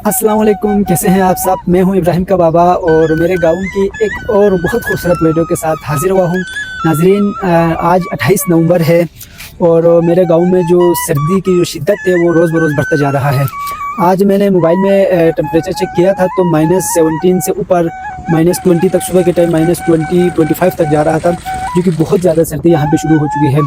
अस्सलाम वालेकुम, कैसे हैं आप सब। मैं हूं इब्राहिम का बाबा और मेरे गाँव की एक और बहुत खूबसूरत वीडियो के साथ हाज़िर हुआ हूं। नाज़रीन, आज 28 नवंबर है और मेरे गांव में जो सर्दी की जो शिद्दत है वो रोज़ बरोज़ बढ़ता जा रहा है। आज मैंने मोबाइल में टेम्परेचर चेक किया था तो -17 से ऊपर -20 तक, सुबह के टाइम -20-25 तक जा रहा था, जो कि बहुत ज़्यादा सर्दी यहाँ पे शुरू हो चुकी है।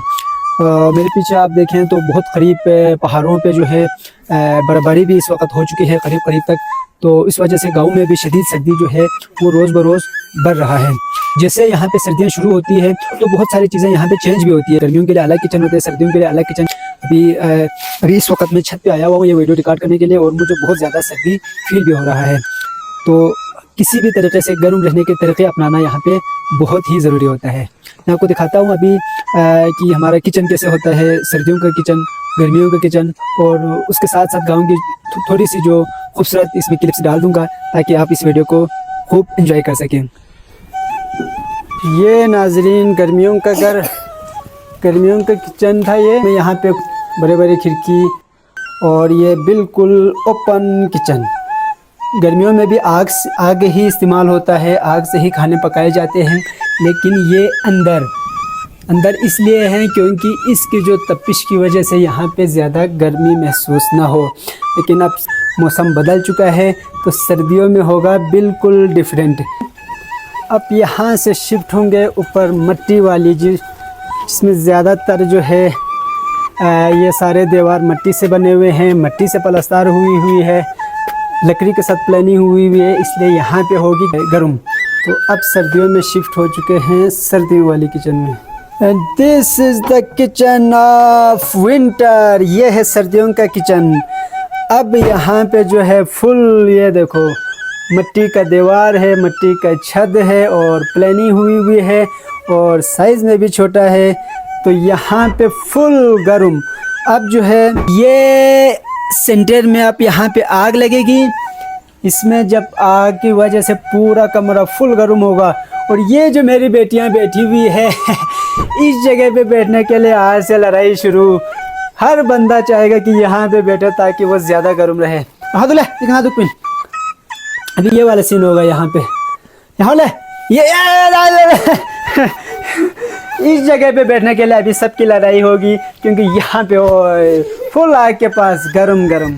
मेरे पीछे आप देखें तो बहुत करीब पहाड़ों पे जो है बर्फबारी भी इस वक्त हो चुकी है करीब करीब तक। तो इस वजह से गांव में भी शदीद सर्दी जो है वो रोज़ बरोज़ बढ़ रहा है। जैसे यहाँ पे सर्दियाँ शुरू होती है तो बहुत सारी चीज़ें यहाँ पे चेंज भी होती है। गर्मियों के लिए अलग किचन होते हैं, सर्दियों के लिए अलग किचन। अभी इस वक्त मैं छत पे आया हुआ हूँ ये वीडियो रिकॉर्ड करने के लिए और मुझे बहुत ज़्यादा सर्दी फील भी हो रहा है। तो किसी भी तरीके से गर्म रहने के तरीके अपनाना यहाँ पे बहुत ही ज़रूरी होता है। मैं आपको दिखाता हूँ अभी कि हमारा किचन कैसे होता है, सर्दियों का किचन, गर्मियों का किचन, और उसके साथ साथ गाँव की थोड़ी सी जो खूबसूरत इसमें क्लिप्स डाल दूँगा ताकि आप इस वीडियो को खूब इंजॉय कर सकें। ये नाजरीन गर्मियों का घर, गर्मियों का किचन था ये। यहाँ पे बड़े बड़े खिड़की और ये बिल्कुल ओपन किचन। गर्मियों में भी आग ही इस्तेमाल होता है, आग से ही खाने पकाए जाते हैं, लेकिन ये अंदर इसलिए है क्योंकि इसकी जो तपिश की वजह से यहाँ पे ज़्यादा गर्मी महसूस ना हो। लेकिन अब मौसम बदल चुका है तो सर्दियों में होगा बिल्कुल डिफरेंट। अब यहाँ से शिफ्ट होंगे ऊपर मट्टी वाली जिसमें ज़्यादातर जो है ये सारे दीवार मट्टी से बने हुए हैं, मट्टी से पलस्तर हुई है, लकड़ी के साथ प्लानिंग हुई है, इसलिए यहाँ पे होगी गर्म। तो अब सर्दियों में शिफ्ट हो चुके हैं सर्दियों वाली किचन में। And this is the kitchen of winter. ये है सर्दियों का किचन। अब यहाँ पे जो है फुल, ये देखो मट्टी का दीवार है, मट्टी का छत है और प्लानिंग हुई है और साइज़ में भी छोटा है। तो यहाँ पे फुल गर्म। अब जो है ये सेंटर में अब यहाँ पे आग लगेगी। इसमें जब आग की वजह से पूरा कमरा फुल गर्म होगा और ये जो मेरी बेटियाँ बैठी हुई है इस जगह पे बैठने के लिए आज से लड़ाई शुरू। हर बंदा चाहेगा कि यहाँ पे बैठे ताकि वो ज़्यादा गर्म रहे। हाँ तो ले दिखा दो पिन। अभी ये वाला सीन होगा यहाँ पे। यहाँ ले ये इस जगह पे बैठने के लिए अभी सबकी लड़ाई होगी क्योंकि यहाँ पे फुल आग के पास गरम गरम